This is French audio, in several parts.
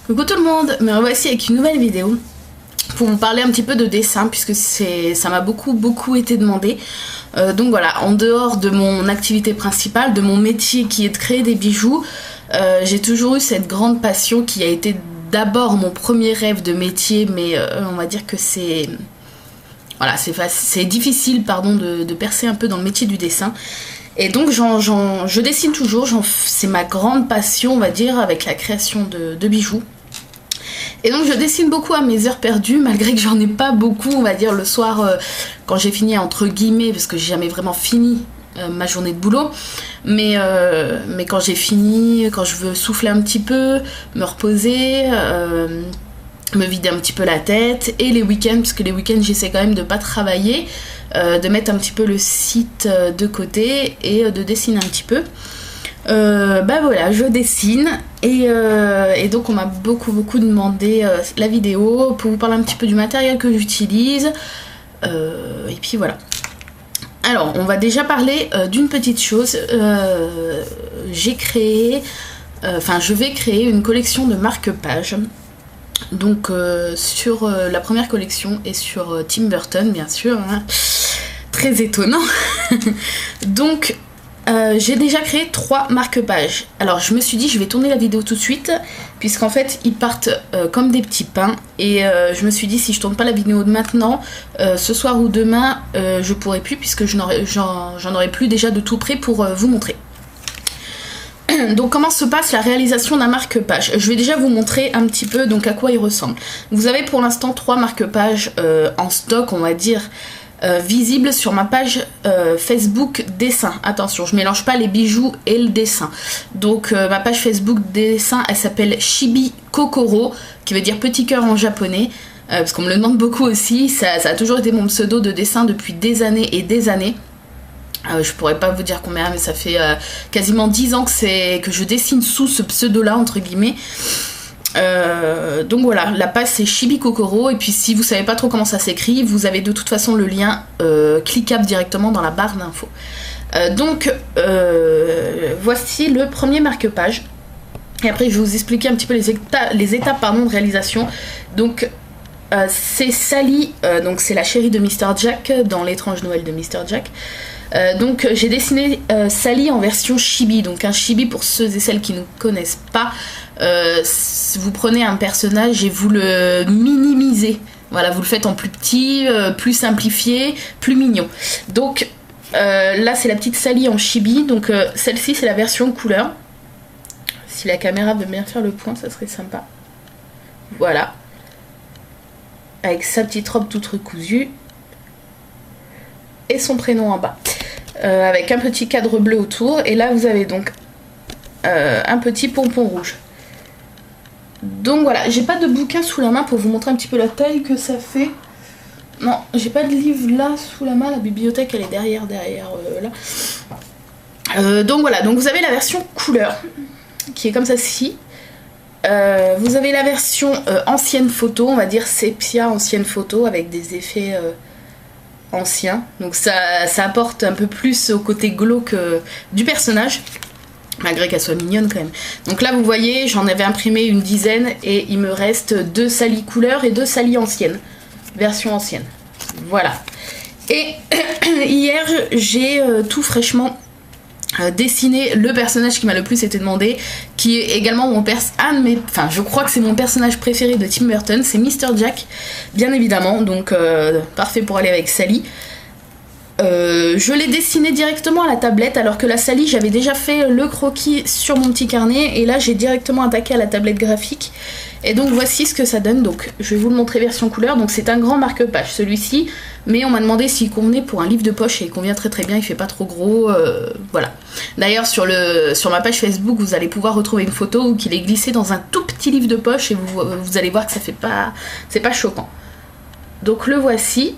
Coucou tout le monde, me revoici avec une nouvelle vidéo pour vous parler un petit peu de dessin puisque ça m'a beaucoup été demandé. Donc voilà, en dehors de mon activité principale, de mon métier qui est de créer des bijoux, j'ai toujours eu cette grande passion qui a été d'abord mon premier rêve de métier, mais on va dire que c'est difficile de percer un peu dans le métier du dessin. Et donc je dessine toujours, c'est ma grande passion on va dire avec la création de bijoux. Et donc je dessine beaucoup à mes heures perdues, malgré que j'en ai pas beaucoup, on va dire le soir quand j'ai fini entre guillemets, parce que j'ai jamais vraiment fini ma journée de boulot, mais quand j'ai fini, quand je veux souffler un petit peu, me reposer, me vider un petit peu la tête, et les week-ends, parce que les week-ends j'essaie quand même de pas travailler, de mettre un petit peu le site de côté et de dessiner un petit peu. Voilà, je dessine et donc on m'a beaucoup demandé la vidéo pour vous parler un petit peu du matériel que j'utilise et puis voilà. Alors on va déjà parler d'une petite chose. Je vais créer une collection de marque-pages. Donc sur la première collection et sur Tim Burton bien sûr, hein. Très étonnant. Donc j'ai déjà créé 3 marque-pages. Alors je me suis dit je vais tourner la vidéo tout de suite puisqu'en fait ils partent comme des petits pains et je me suis dit si je tourne pas la vidéo de maintenant, ce soir ou demain je pourrai plus puisque j'en aurai plus déjà de tout prêt pour vous montrer. Donc comment se passe la réalisation d'un marque-page? Je vais déjà vous montrer un petit peu donc à quoi il ressemble. Vous avez pour l'instant 3 marque-pages en stock on va dire. Visible sur ma page Facebook dessin. Attention, je mélange pas les bijoux et le dessin. Donc ma page Facebook dessin, elle s'appelle Chibi Kokoro, qui veut dire petit cœur en japonais, parce qu'on me le demande beaucoup aussi. Ça a toujours été mon pseudo de dessin depuis des années et des années. Je pourrais pas vous dire combien, mais ça fait quasiment 10 ans que je dessine sous ce pseudo-là, entre guillemets. Donc voilà, la page c'est Chibi Kokoro, et puis si vous savez pas trop comment ça s'écrit, vous avez de toute façon le lien cliquable directement dans la barre d'infos. Voici le premier marque-page. Et après je vais vous expliquer un petit peu les étapes de réalisation. Donc c'est Sally, donc c'est la chérie de Mr. Jack dans l'étrange Noël de Mr. Jack. Donc j'ai dessiné Sally en version chibi. Donc un chibi, pour ceux et celles qui ne connaissent pas, vous prenez un personnage et vous le minimisez. Voilà, vous le faites en plus petit, plus simplifié, plus mignon. Donc là c'est la petite Sally en chibi. Donc celle-ci c'est la version couleur. Si la caméra veut bien faire le point, ça serait sympa. Voilà, avec sa petite robe toute recousue et son prénom en bas, avec un petit cadre bleu autour, et là vous avez donc un petit pompon rouge. Donc voilà, j'ai pas de bouquin sous la main pour vous montrer un petit peu la taille que ça fait. Non, j'ai pas de livre là sous la main, la bibliothèque elle est derrière là. Donc voilà, donc vous avez la version couleur qui est comme ça-ci. Vous avez la version ancienne photo, on va dire sépia ancienne photo, avec des effets ancien, donc ça apporte un peu plus au côté glauque du personnage, malgré qu'elle soit mignonne quand même. Donc là vous voyez, j'en avais imprimé une dizaine et il me reste 2 Sally couleur et 2 Sally anciennes, version ancienne. Voilà. Et hier j'ai tout fraîchement dessiné le personnage qui m'a le plus été demandé, qui est également je crois que c'est mon personnage préféré de Tim Burton, c'est Mr. Jack, bien évidemment, donc parfait pour aller avec Sally. Je l'ai dessiné directement à la tablette, alors que la Sally j'avais déjà fait le croquis sur mon petit carnet, et là j'ai directement attaqué à la tablette graphique. Et donc voici ce que ça donne. Donc je vais vous le montrer version couleur. Donc c'est un grand marque-page celui-ci, mais on m'a demandé s'il convenait pour un livre de poche, et il convient très bien, il fait pas trop gros, voilà. D'ailleurs sur ma page Facebook vous allez pouvoir retrouver une photo où il est glissé dans un tout petit livre de poche, et vous allez voir que c'est pas choquant. Donc le voici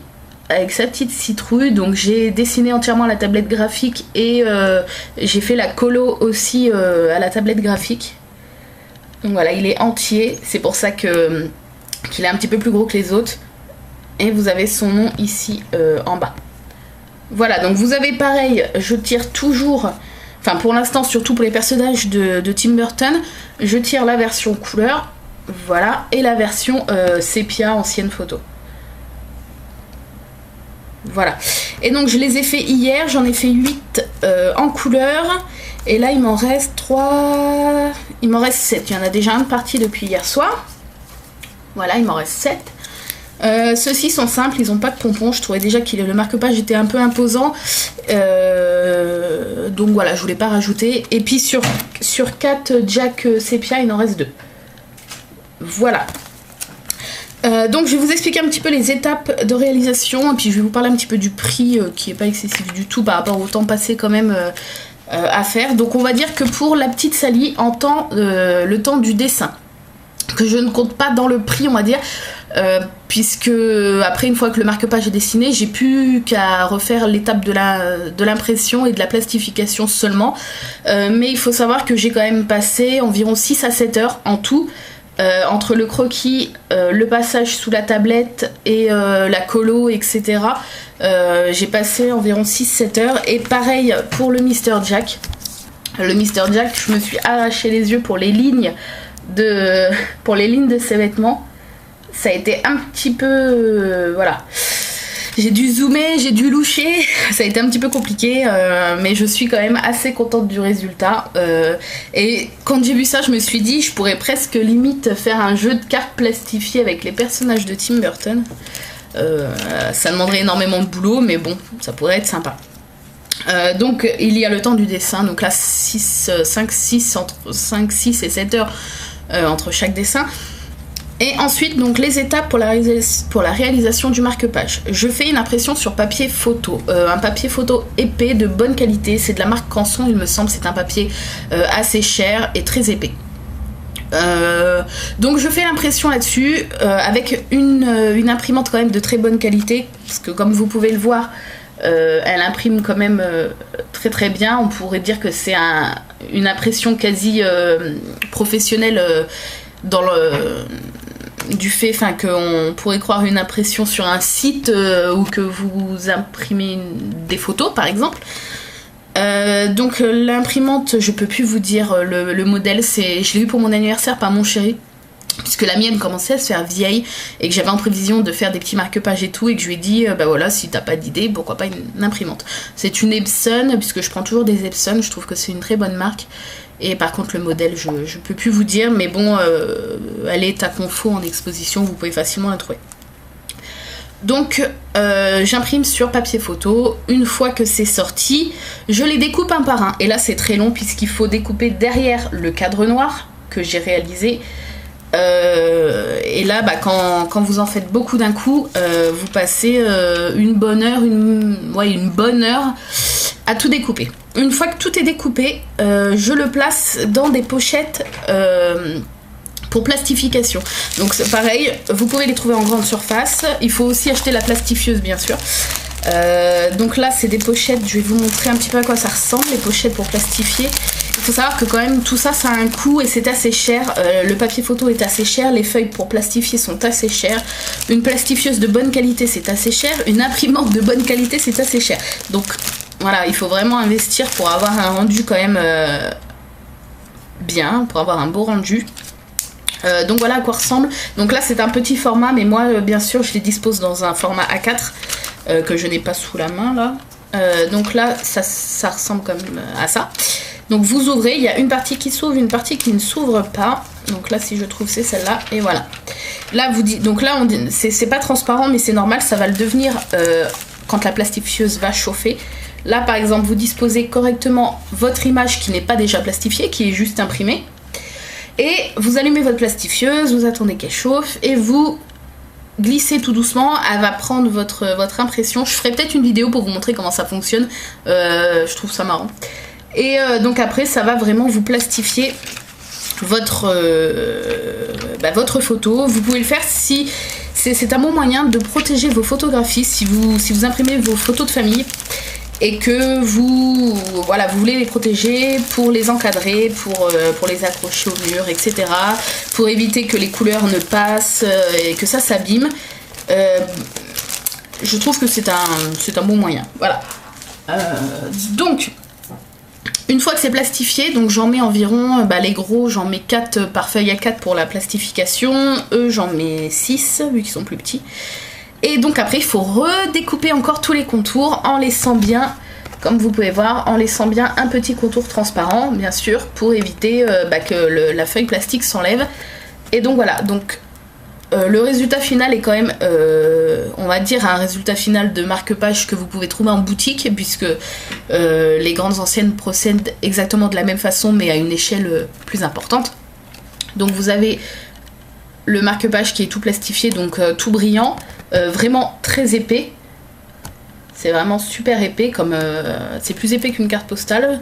avec sa petite citrouille. Donc j'ai dessiné entièrement à la tablette graphique, et j'ai fait la colo aussi à la tablette graphique. Donc voilà, il est entier, c'est pour ça qu'il est un petit peu plus gros que les autres. Et vous avez son nom ici en bas. Voilà, donc vous avez pareil, je tire toujours, enfin pour l'instant surtout pour les personnages de Tim Burton, je tire la version couleur. voilà, et la version sépia ancienne photo. Voilà, et donc je les ai fait hier, j'en ai fait 8 en couleur, et là il m'en reste 3, il m'en reste 7, il y en a déjà un de parti depuis hier soir, voilà, il m'en reste 7. Ceux-ci sont simples, ils n'ont pas de pompons, je trouvais déjà que le marque-page était un peu imposant, donc voilà, je voulais pas rajouter, et puis sur 4 Jack sépia, il en reste 2. Voilà. Donc je vais vous expliquer un petit peu les étapes de réalisation et puis je vais vous parler un petit peu du prix qui est pas excessif du tout par rapport au temps passé quand même à faire. Donc on va dire que pour la petite Sally, en temps, le temps du dessin, que je ne compte pas dans le prix on va dire, puisque après une fois que le marque-page est dessiné, j'ai plus qu'à refaire l'étape de l'impression et de la plastification seulement. Mais il faut savoir que j'ai quand même passé environ 6 à 7 heures en tout. Entre le croquis, le passage sous la tablette et la colo, etc. J'ai passé environ 6-7 heures. Et pareil pour le Mr. Jack. Le Mr. Jack, je me suis arraché les yeux pour les lignes de ses vêtements. Ça a été un petit peu... voilà. J'ai dû zoomer, j'ai dû loucher, ça a été un petit peu compliqué, mais je suis quand même assez contente du résultat. Et quand j'ai vu ça, je me suis dit, je pourrais presque limite faire un jeu de cartes plastifiées avec les personnages de Tim Burton. Ça demanderait énormément de boulot, mais bon, ça pourrait être sympa. Donc il y a le temps du dessin, donc là 5, 6 et 7 heures entre chaque dessin. Et ensuite, donc les étapes pour la réalisation du marque-page. Je fais une impression sur papier photo, un papier photo épais de bonne qualité. C'est de la marque Canson, il me semble. C'est un papier assez cher et très épais. Donc je fais l'impression là-dessus avec une imprimante quand même de très bonne qualité, parce que comme vous pouvez le voir, elle imprime quand même très très bien. On pourrait dire que c'est une impression quasi professionnelle dans du fait qu'on pourrait croire une impression sur un site ou que vous imprimez des photos par exemple. Donc l'imprimante, je peux plus vous dire le modèle, je l'ai eu pour mon anniversaire par mon chéri, puisque la mienne commençait à se faire vieille et que j'avais en prévision de faire des petits marque-pages et tout, et que je lui ai dit bah voilà, si t'as pas d'idée, pourquoi pas une imprimante. C'est une Epson, puisque je prends toujours des Epson, je trouve que c'est une très bonne marque. Et par contre le modèle je peux plus vous dire, mais bon elle est à Confo en exposition, vous pouvez facilement la trouver. Donc j'imprime sur papier photo. Une fois que c'est sorti, je les découpe un par un, et là c'est très long puisqu'il faut découper derrière le cadre noir que j'ai réalisé. Et là quand vous en faites beaucoup d'un coup, vous passez une bonne heure à tout découper. Une fois que tout est découpé, je le place dans des pochettes pour plastification. Donc c'est pareil, vous pouvez les trouver en grande surface. Il faut aussi acheter la plastifieuse bien sûr. Donc là c'est des pochettes, je vais vous montrer un petit peu à quoi ça ressemble, les pochettes pour plastifier. Il faut savoir que quand même tout ça a un coût et c'est assez cher. Le papier photo est assez cher, les feuilles pour plastifier sont assez chères, une plastifieuse de bonne qualité c'est assez cher, une imprimante de bonne qualité c'est assez cher. Donc voilà, il faut vraiment investir pour avoir un rendu quand même bien, pour avoir un beau rendu. Donc voilà à quoi ressemble. Donc là c'est un petit format, mais moi bien sûr je les dispose dans un format A4 que je n'ai pas sous la main là. Donc là ça ressemble comme à ça. Donc vous ouvrez, il y a une partie qui s'ouvre, une partie qui ne s'ouvre pas. Donc là si je trouve c'est celle-là, et voilà. Là vous dites, donc là c'est pas transparent, mais c'est normal, ça va le devenir quand la plastifieuse va chauffer. Là par exemple vous disposez correctement votre image qui n'est pas déjà plastifiée, qui est juste imprimée. Et vous allumez votre plastifieuse, vous attendez qu'elle chauffe et vous glissez tout doucement. Elle va prendre votre impression. Je ferai peut-être une vidéo pour vous montrer comment ça fonctionne. Je trouve ça marrant. Et donc après ça va vraiment vous plastifier votre photo. Vous pouvez le faire si... C'est un bon moyen de protéger vos photographies si vous imprimez vos photos de famille et que vous voulez les protéger pour les encadrer, pour les accrocher au mur, etc. Pour éviter que les couleurs ne passent et que ça s'abîme. Je trouve que c'est un bon moyen. Voilà. Donc, Une fois que c'est plastifié, donc j'en mets environ, les gros j'en mets 4 par feuille à 4 pour la plastification, eux j'en mets 6 vu qu'ils sont plus petits. Et donc après il faut redécouper encore tous les contours en laissant bien, comme vous pouvez voir, en laissant bien un petit contour transparent bien sûr pour éviter que la feuille plastique s'enlève. Et donc voilà, donc le résultat final est quand même, on va dire, un résultat final de marque-page que vous pouvez trouver en boutique, puisque les grandes anciennes procèdent exactement de la même façon, mais à une échelle plus importante. Donc vous avez le marque-page qui est tout plastifié, donc tout brillant, vraiment très épais. C'est vraiment super épais, comme c'est plus épais qu'une carte postale.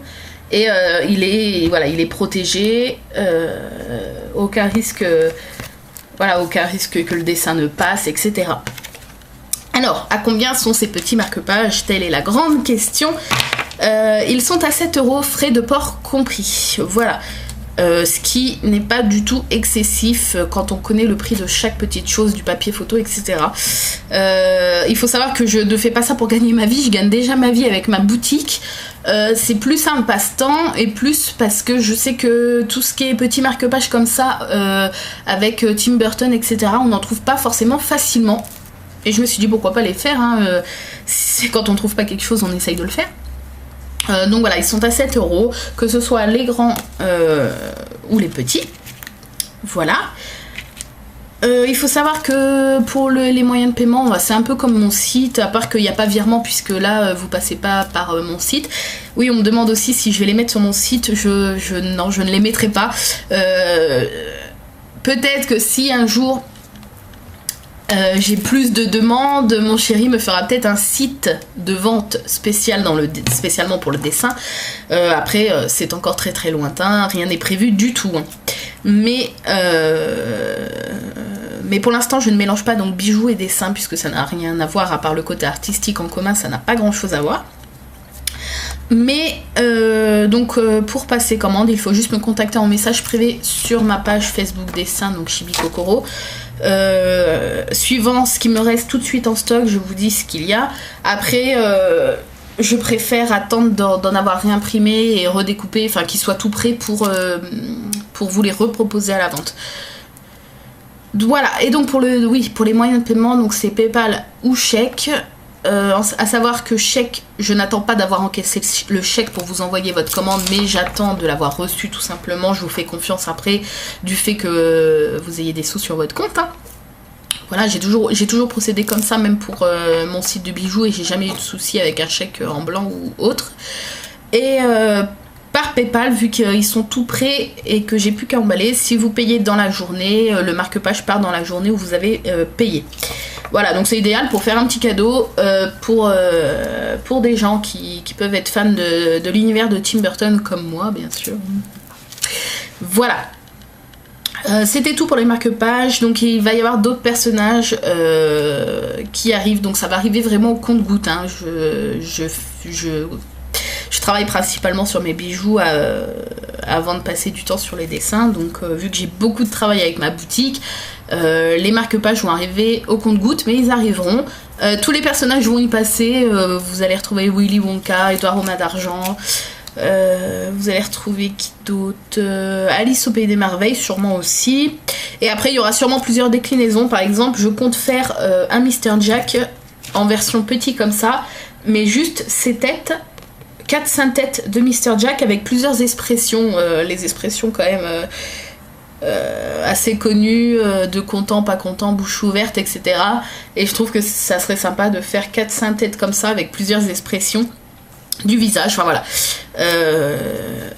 Et il est protégé, aucun risque... aucun risque que le dessin ne passe, etc. Alors, à combien sont ces petits marque-pages? Telle est la grande question. Ils sont à 7 €, frais de port compris. Voilà. Ce qui n'est pas du tout excessif quand on connaît le prix de chaque petite chose, du papier photo, etc. Il faut savoir que je ne fais pas ça pour gagner ma vie, je gagne déjà ma vie avec ma boutique. C'est plus un passe-temps et plus parce que je sais que tout ce qui est petit marque-page comme ça, avec Tim Burton, etc., on n'en trouve pas forcément facilement. Et je me suis dit pourquoi pas les faire, hein. Quand on trouve pas quelque chose, on essaye de le faire. Donc voilà, ils sont à 7 €, que ce soit les grands ou les petits. Voilà. Il faut savoir que pour les moyens de paiement, c'est un peu comme mon site, à part qu'il n'y a pas virement puisque là vous passez pas par mon site. Oui, on me demande aussi si je vais les mettre sur mon site. Non, je ne les mettrai pas. Peut-être que si un jour j'ai plus de demandes, mon chéri me fera peut-être un site de vente spécialement pour le dessin. Après, c'est encore très très lointain, rien n'est prévu du tout. Hein. Mais pour l'instant, je ne mélange pas donc bijoux et dessin puisque ça n'a rien à voir à part le côté artistique en commun, ça n'a pas grand-chose à voir. Mais pour passer commande, il faut juste me contacter en message privé sur ma page Facebook dessin, donc Chibi Kokoro. Suivant ce qui me reste tout de suite en stock, je vous dis ce qu'il y a. Après, je préfère attendre d'en avoir réimprimé et redécoupé, enfin qu'il soit tout prêt pour vous les reproposer à la vente. Voilà, et donc pour les moyens de paiement, donc c'est PayPal ou chèque. À savoir que chèque, je n'attends pas d'avoir encaissé le chèque pour vous envoyer votre commande, mais j'attends de l'avoir reçu tout simplement. Je vous fais confiance après du fait que vous ayez des sous sur votre compte. Hein. Voilà, j'ai toujours procédé comme ça, même pour mon site de bijoux, et j'ai jamais eu de soucis avec un chèque en blanc ou autre. Et par PayPal, vu qu'ils sont tout prêts et que j'ai plus qu'à emballer, si vous payez dans la journée, le marque-page part dans la journée où vous avez payé. Voilà, donc c'est idéal pour faire un petit cadeau pour des gens qui peuvent être fans de l'univers de Tim Burton comme moi, bien sûr. Voilà. C'était tout pour les marque-pages, donc il va y avoir d'autres personnages qui arrivent, donc ça va arriver vraiment au compte-gouttes. Hein. Je travaille principalement sur mes bijoux avant de passer du temps sur les dessins, donc vu que j'ai beaucoup de travail avec ma boutique, les marque-pages vont arriver au compte-gouttes, mais ils arriveront. Tous les personnages vont y passer, vous allez retrouver Willy Wonka, Edouard Romain d'Argent, vous allez retrouver qui d'autre, Alice au Pays des Merveilles sûrement aussi, et après il y aura sûrement plusieurs déclinaisons. Par exemple, je compte faire un Mr. Jack en version petit comme ça, mais juste ses têtes, 4-5 têtes de Mr. Jack avec plusieurs expressions, les expressions quand même assez connues, de content, pas content, bouche ouverte, etc. Et je trouve que ça serait sympa de faire 4-5 têtes comme ça avec plusieurs expressions du visage, enfin voilà.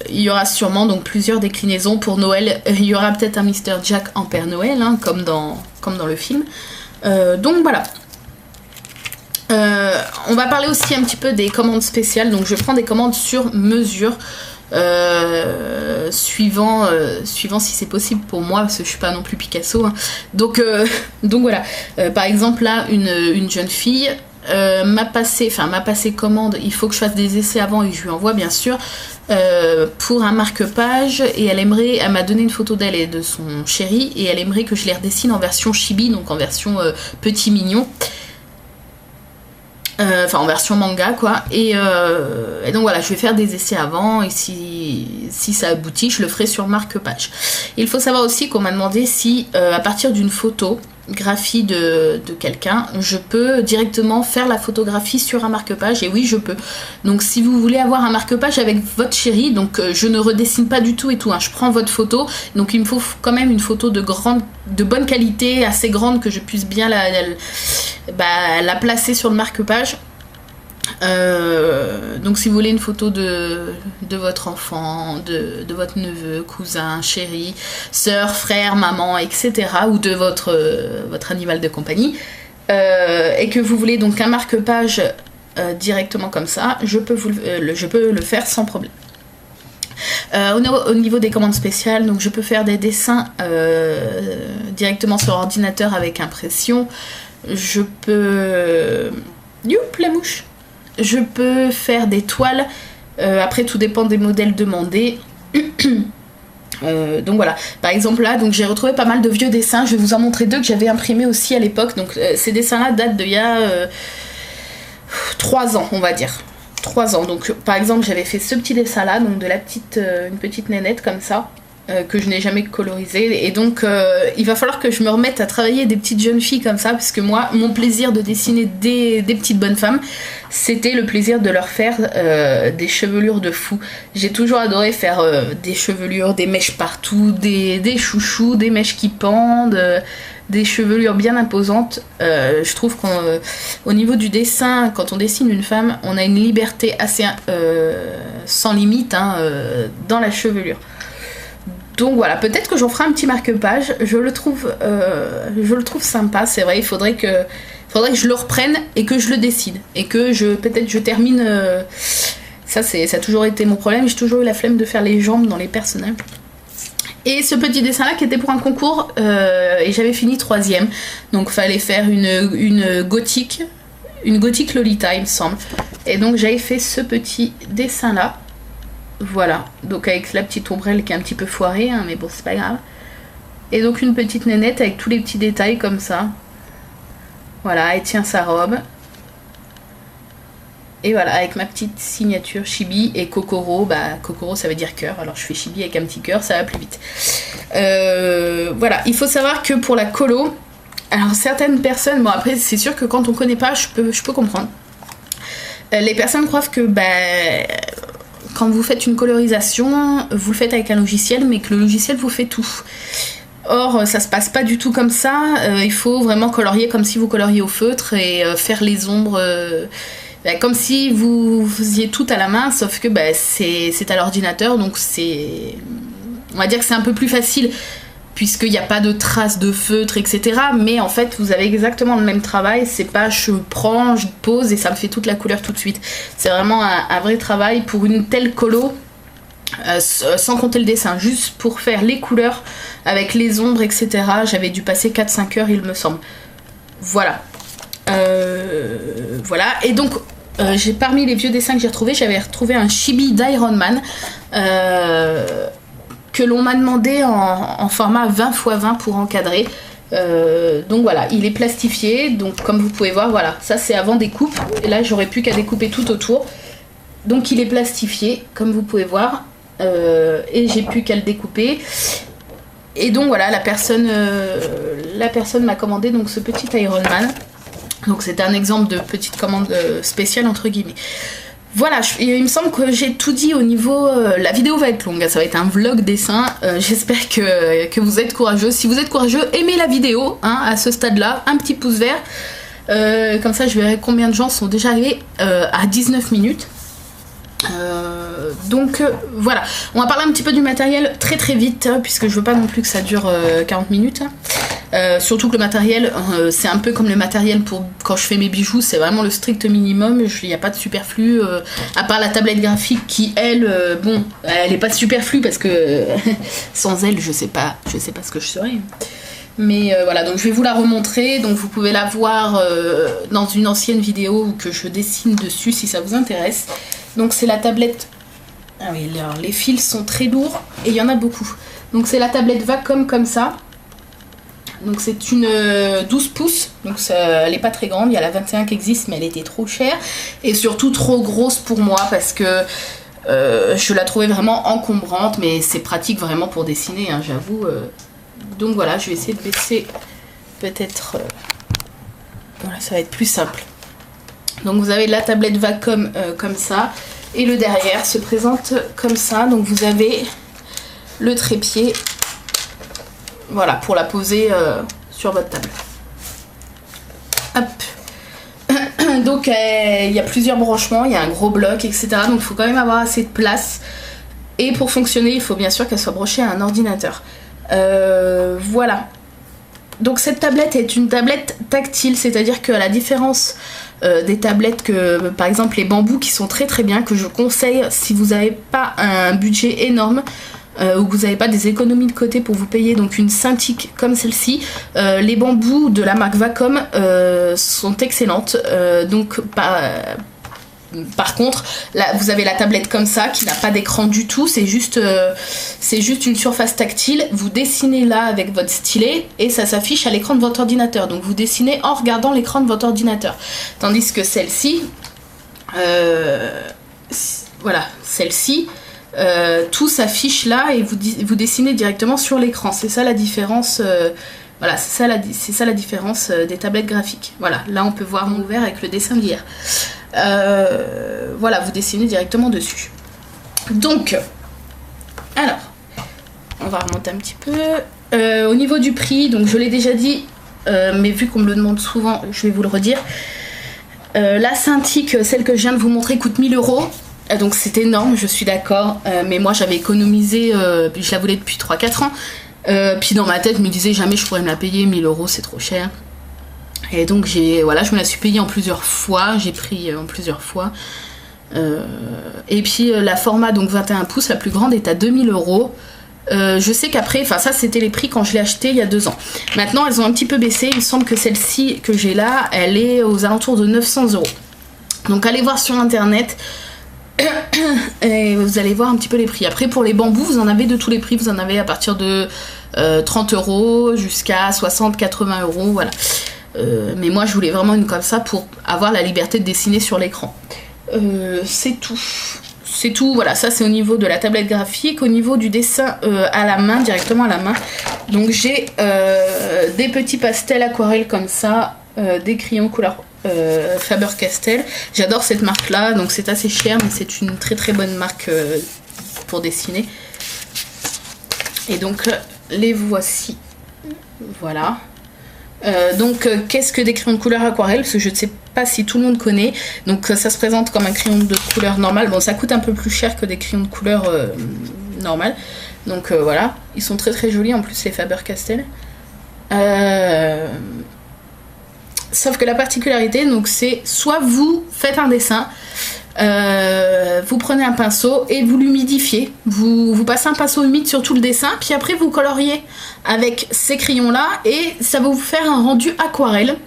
Il y aura sûrement donc plusieurs déclinaisons pour Noël. Il y aura peut-être un Mr. Jack en Père Noël, hein, comme dans le film. Donc voilà. On va parler aussi un petit peu des commandes spéciales. Donc je prends des commandes sur mesure, suivant si c'est possible pour moi, parce que je suis pas non plus Picasso, hein. Donc voilà. Par exemple là, une jeune fille m'a passé commande. Il faut que je fasse des essais avant et je lui envoie bien sûr, pour un marque-page, et elle m'a donné une photo d'elle et de son chéri, et elle aimerait que je les redessine en version chibi, donc en version petit mignon. enfin en version manga quoi, et donc voilà, je vais faire des essais avant, et si ça aboutit, je le ferai sur marque-page. Il faut savoir aussi qu'on m'a demandé si à partir d'une photographie de quelqu'un, je peux directement faire la photographie sur un marque-page, et oui, je peux. Donc si vous voulez avoir un marque-page avec votre chérie, donc je ne redessine pas du tout et tout, hein. Je prends votre photo, donc il me faut quand même une photo de bonne qualité, assez grande, que je puisse bien la placer sur le marque-page. Donc si vous voulez une photo de votre enfant, de votre neveu, cousin, chéri, sœur, frère, maman, etc., ou de votre animal de compagnie, et que vous voulez donc un marque-page directement comme ça, je peux le faire sans problème. Au niveau des commandes spéciales, donc je peux faire des dessins directement sur ordinateur avec impression. Je peux... Youp, la mouche. Je peux faire des toiles. Après, tout dépend des modèles demandés. Donc voilà, par exemple là, donc j'ai retrouvé pas mal de vieux dessins. Je vais vous en montrer deux que j'avais imprimés aussi à l'époque. Donc ces dessins-là datent d'il y a 3 ans, on va dire. 3 ans. Donc par exemple, j'avais fait ce petit dessin-là, donc de une petite nénette comme ça. Que je n'ai jamais colorisé, et donc il va falloir que je me remette à travailler des petites jeunes filles comme ça, parce que moi, mon plaisir de dessiner des petites bonnes femmes, c'était le plaisir de leur faire des chevelures de fou. J'ai toujours adoré faire des chevelures, des mèches partout, des chouchous, des mèches qui pendent, des chevelures bien imposantes. Je trouve qu'au niveau du dessin, quand on dessine une femme, on a une liberté assez sans limite dans la chevelure. Donc voilà, peut-être que j'en ferai un petit marque-page. Je le trouve sympa, c'est vrai. Il faudrait que je le reprenne et que je le dessine. Et que peut-être je termine... ça a toujours été mon problème. J'ai toujours eu la flemme de faire les jambes dans les personnages. Et ce petit dessin-là qui était pour un concours, et j'avais fini 3ème. Donc fallait faire une gothique Lolita, il me semble. Et donc j'avais fait ce petit dessin-là. Voilà, donc avec la petite ombrelle qui est un petit peu foirée, mais bon, c'est pas grave. Et donc une petite nénette avec tous les petits détails comme ça. Voilà, elle tient sa robe. Et voilà, avec ma petite signature Chibi et Kokoro. Kokoro ça veut dire cœur, alors je fais Chibi avec un petit cœur, ça va plus vite. Voilà, il faut savoir que pour la colo, alors certaines personnes, bon après c'est sûr que quand on connaît pas, je peux comprendre. Les personnes croient que quand vous faites une colorisation, vous le faites avec un logiciel, mais que le logiciel vous fait tout. Or, ça se passe pas du tout comme ça. Il faut vraiment colorier comme si vous coloriez au feutre et faire les ombres comme si vous faisiez tout à la main, sauf que c'est à l'ordinateur, donc on va dire que c'est un peu plus facile, puisqu'il n'y a pas de traces de feutre, etc. Mais en fait, vous avez exactement le même travail. C'est pas je prends, je pose et ça me fait toute la couleur tout de suite. C'est vraiment un vrai travail pour une telle colo, sans compter le dessin, juste pour faire les couleurs avec les ombres, etc. J'avais dû passer 4-5 heures, il me semble. Voilà. Voilà. Et donc, parmi les vieux dessins que j'ai retrouvés, j'avais retrouvé un chibi d'Iron Man. Que l'on m'a demandé en format 20 x 20 pour encadrer. Donc voilà, il est plastifié, donc comme vous pouvez voir, voilà, ça c'est avant découpe, et là j'aurais plus qu'à découper tout autour. Donc il est plastifié, comme vous pouvez voir, et j'ai plus qu'à le découper. Et donc voilà, la personne m'a commandé donc ce petit Iron Man. Donc c'était un exemple de petite commande spéciale entre guillemets. Voilà, il me semble que j'ai tout dit au niveau... la vidéo va être longue, ça va être un vlog dessin. J'espère que vous êtes courageux. Si vous êtes courageux, aimez la vidéo à ce stade-là. Un petit pouce vert. Comme ça, je verrai combien de gens sont déjà arrivés à 19 minutes. Donc voilà, on va parler un petit peu du matériel très très vite, puisque je veux pas non plus que ça dure 40 minutes. Surtout que le matériel, c'est un peu comme le matériel pour quand je fais mes bijoux, c'est vraiment le strict minimum. Il n'y a pas de superflu, à part la tablette graphique qui, elle, bon, elle n'est pas superflue parce que sans elle, je sais pas ce que je serais. Mais voilà, donc je vais vous la remontrer. Donc vous pouvez la voir dans une ancienne vidéo où que je dessine dessus si ça vous intéresse. Donc c'est la tablette. Ah oui, alors, les fils sont très lourds et il y en a beaucoup. Donc c'est la tablette Wacom comme ça. Donc c'est une 12 pouces, donc elle n'est pas très grande, il y a la 21 qui existe mais elle était trop chère et surtout trop grosse pour moi parce que je la trouvais vraiment encombrante, mais c'est pratique vraiment pour dessiner, hein, j'avoue. Donc voilà, je vais essayer de baisser peut-être... voilà, ça va être plus simple. Donc vous avez la tablette Wacom comme ça et le derrière se présente comme ça. Donc vous avez le trépied, voilà, pour la poser sur votre table. Hop. Donc il y a plusieurs branchements, il y a un gros bloc, etc. Donc il faut quand même avoir assez de place. Et pour fonctionner, il faut bien sûr qu'elle soit branchée à un ordinateur. Voilà. Donc cette tablette est une tablette tactile, c'est-à-dire qu'à la différence des tablettes que, par exemple, les bambous qui sont très très bien, que je conseille si vous n'avez pas un budget énorme, ou que vous n'avez pas des économies de côté pour vous payer donc une Cintiq comme celle-ci, les bambous de la marque Wacom sont excellentes. Donc par contre, là, vous avez la tablette comme ça qui n'a pas d'écran du tout, c'est juste une surface tactile. Vous dessinez là avec votre stylet et ça s'affiche à l'écran de votre ordinateur. Donc vous dessinez en regardant l'écran de votre ordinateur. Tandis que celle-ci, voilà, celle-ci, tout s'affiche là et vous dessinez directement sur l'écran. C'est ça la différence. Voilà, c'est ça la différence des tablettes graphiques. Voilà, là on peut voir mon ouvert avec le dessin d'hier. Voilà, vous dessinez directement dessus. Donc, alors, on va remonter un petit peu. Au niveau du prix, donc je l'ai déjà dit, mais vu qu'on me le demande souvent, je vais vous le redire. La Cintiq, celle que je viens de vous montrer, coûte 1000 €. Donc c'est énorme, je suis d'accord. Mais moi j'avais économisé, je la voulais depuis 3-4 ans. Puis dans ma tête, je me disais jamais je pourrais me la payer, 1000 € c'est trop cher. Et donc voilà, je me la suis payée en plusieurs fois, j'ai pris en plusieurs fois. Et puis la format donc 21 pouces, la plus grande, est à 2000 €. Je sais qu'après, enfin ça c'était les prix quand je l'ai acheté il y a 2 ans. Maintenant elles ont un petit peu baissé, il me semble que celle-ci que j'ai là, elle est aux alentours de 900 €. Donc allez voir sur internet. Et vous allez voir un petit peu les prix. Après pour les bambous, vous en avez de tous les prix. Vous en avez à partir de 30 € jusqu'à 60-80 €, voilà. Mais moi je voulais vraiment une comme ça pour avoir la liberté de dessiner sur l'écran. C'est tout. C'est tout, voilà, ça c'est au niveau de la tablette graphique. Au niveau du dessin à la main, directement à la main. Donc j'ai des petits pastels aquarelles comme ça, des crayons couleur Faber-Castell. J'adore cette marque là, donc c'est assez cher mais c'est une très très bonne marque pour dessiner. Et donc les voici, voilà. Donc qu'est-ce que des crayons de couleur aquarelle, parce que je ne sais pas si tout le monde connaît. Donc ça se présente comme un crayon de couleur normal. Bon, ça coûte un peu plus cher que des crayons de couleur normal. Donc voilà, ils sont très très jolis en plus les Faber-Castell. Sauf que la particularité, donc c'est soit vous faites un dessin, vous prenez un pinceau et vous l'humidifiez. Vous passez un pinceau humide sur tout le dessin, puis après vous coloriez avec ces crayons là et ça va vous faire un rendu aquarelle.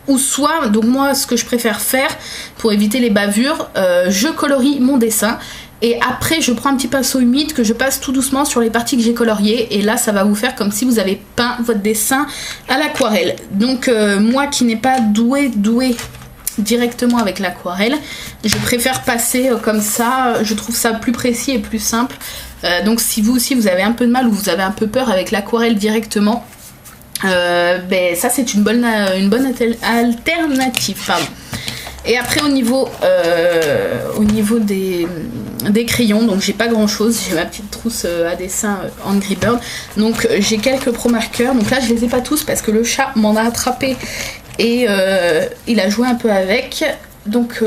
Ou soit, donc moi ce que je préfère faire pour éviter les bavures, je colorie mon dessin et après je prends un petit pinceau humide que je passe tout doucement sur les parties que j'ai coloriées et là ça va vous faire comme si vous avez peint votre dessin à l'aquarelle. Donc moi qui n'ai pas doué directement avec l'aquarelle, je préfère passer comme ça, je trouve ça plus précis et plus simple. Donc si vous aussi vous avez un peu de mal ou vous avez un peu peur avec l'aquarelle directement, ben ça c'est une bonne alternative, pardon. Et après au niveau des crayons, donc j'ai pas grand chose, j'ai ma petite trousse à dessin Angry Bird, donc j'ai quelques pro marqueurs, donc là je les ai pas tous parce que le chat m'en a attrapé et il a joué un peu avec. Donc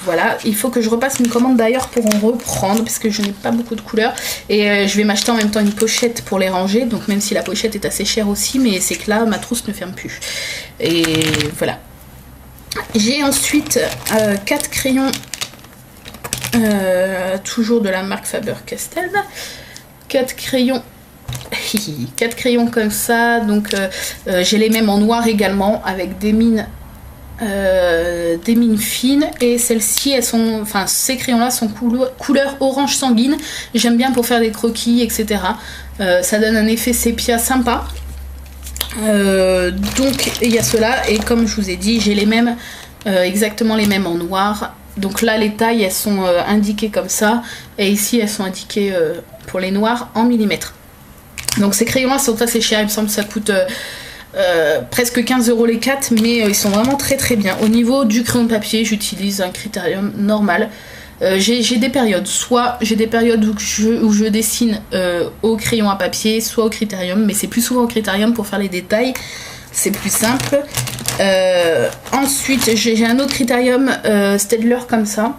voilà, il faut que je repasse une commande d'ailleurs pour en reprendre parce que je n'ai pas beaucoup de couleurs et je vais m'acheter en même temps une pochette pour les ranger, donc même si la pochette est assez chère aussi, mais c'est que là ma trousse ne ferme plus. Et voilà. J'ai ensuite 4 crayons, toujours de la marque Faber-Castell, 4 crayons comme ça, donc j'ai les mêmes en noir également avec des mines fines et celles-ci elles sont, enfin ces crayons là sont couleur orange sanguine, j'aime bien pour faire des croquis etc. Ça donne un effet sépia sympa. Donc il y a cela, et comme je vous ai dit, j'ai les mêmes, exactement les mêmes en noir. Donc là les tailles elles sont indiquées comme ça, et ici elles sont indiquées pour les noirs en millimètres. Donc ces crayons là sont assez chers, il me semble que ça coûte presque 15 € les 4, mais ils sont vraiment très très bien. Au niveau du crayon de papier, j'utilise un Critérium normal. J'ai des périodes, soit j'ai des périodes où je dessine au crayon à papier, soit au Critérium, mais c'est plus souvent au Critérium pour faire les détails, c'est plus simple. Ensuite j'ai un autre Critérium Staedtler comme ça,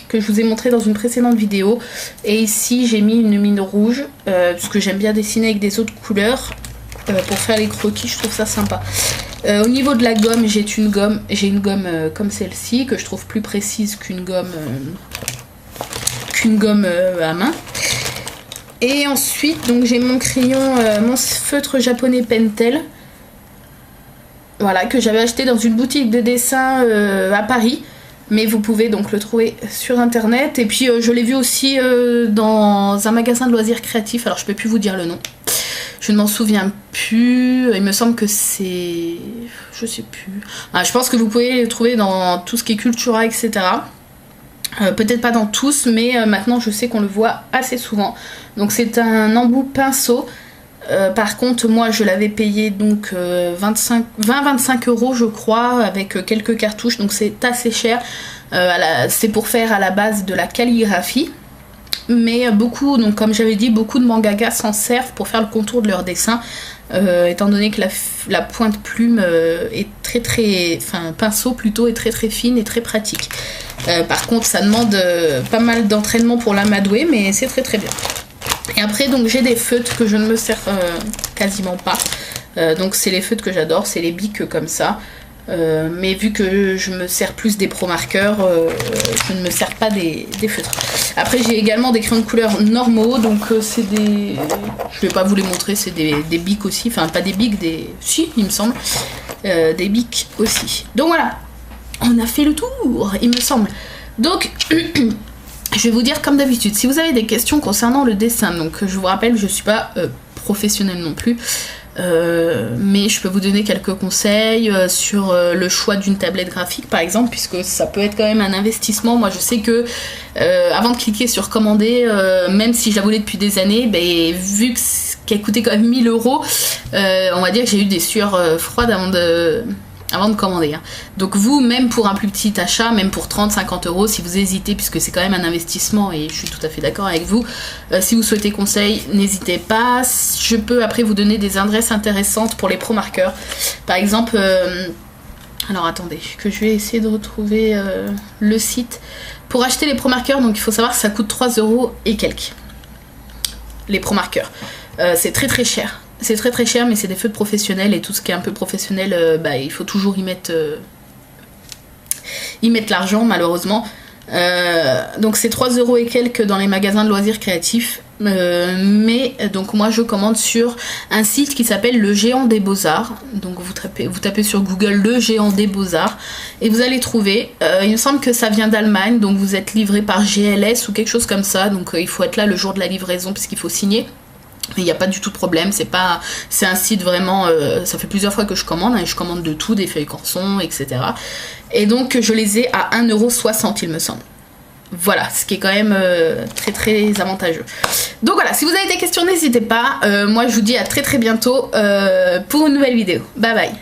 que je vous ai montré dans une précédente vidéo, et ici j'ai mis une mine rouge, parce que j'aime bien dessiner avec des autres couleurs, pour faire les croquis, je trouve ça sympa. Au niveau de la gomme, j'ai une gomme comme celle-ci, que je trouve plus précise qu'une gomme à main. Et ensuite, donc j'ai mon crayon, mon feutre japonais Pentel, voilà, que j'avais acheté dans une boutique de dessin à Paris. Mais vous pouvez donc le trouver sur internet. Et puis je l'ai vu aussi dans un magasin de loisirs créatifs, alors je peux plus vous dire le nom. Je ne m'en souviens plus, il me semble que c'est... je sais plus. Ah, je pense que vous pouvez le trouver dans tout ce qui est Cultura, etc. Peut-être pas dans tous, mais maintenant je sais qu'on le voit assez souvent. Donc c'est un embout pinceau. Par contre moi je l'avais payé donc 20-25 € je crois, avec quelques cartouches, donc c'est assez cher. C'est pour faire à la base de la calligraphie. Mais beaucoup, donc comme j'avais dit, beaucoup de mangaka s'en servent pour faire le contour de leur dessin, étant donné que la pointe plume est pinceau plutôt, est très très fine et très pratique. Par contre ça demande pas mal d'entraînement pour l'amadouer, mais c'est très très bien. Et après donc j'ai des feutres que je ne me sers quasiment pas, donc c'est les feutres que j'adore, c'est les bics comme ça. Mais vu que je me sers plus des pro marqueurs, je ne me sers pas des feutres. Après j'ai également des crayons de couleur normaux, donc c'est des... je vais pas vous les montrer, c'est des bics aussi, enfin pas des bics, si il me semble, des bics aussi. Donc voilà, on a fait le tour il me semble. Donc je vais vous dire comme d'habitude, si vous avez des questions concernant le dessin, donc je vous rappelle je suis pas professionnelle non plus, mais je peux vous donner quelques conseils sur le choix d'une tablette graphique par exemple, puisque ça peut être quand même un investissement. Moi je sais que avant de cliquer sur commander, même si je la voulais depuis des années, vu qu'elle coûtait quand même 1000 €, on va dire que j'ai eu des sueurs froides avant de commander. Donc vous, même pour un plus petit achat, même pour 30-50 €, si vous hésitez, puisque c'est quand même un investissement, et je suis tout à fait d'accord avec vous, si vous souhaitez conseil, n'hésitez pas. Je peux après vous donner des adresses intéressantes pour les pro marqueurs. Par exemple, alors attendez, que je vais essayer de retrouver le site. Pour acheter les pro marqueurs, donc il faut savoir que ça coûte 3 € et quelques. Les pro marqueurs. C'est très très cher. C'est très très cher, mais c'est des feutres professionnels, et tout ce qui est un peu professionnel, il faut toujours y mettre l'argent malheureusement. Donc c'est 3 € et quelques dans les magasins de loisirs créatifs. Mais donc moi je commande sur un site qui s'appelle Le Géant des Beaux-Arts. Donc vous tapez sur Google Le Géant des Beaux-Arts et vous allez trouver. Il me semble que ça vient d'Allemagne, donc vous êtes livré par GLS ou quelque chose comme ça. Donc il faut être là le jour de la livraison puisqu'il faut signer. Mais il n'y a pas du tout de problème, c'est un site vraiment, ça fait plusieurs fois que je commande, et je commande de tout, des feuilles canson, etc. Et donc je les ai à 1,60 € il me semble. Voilà, ce qui est quand même très très avantageux. Donc voilà, si vous avez des questions, n'hésitez pas. Moi je vous dis à très très bientôt pour une nouvelle vidéo. Bye bye.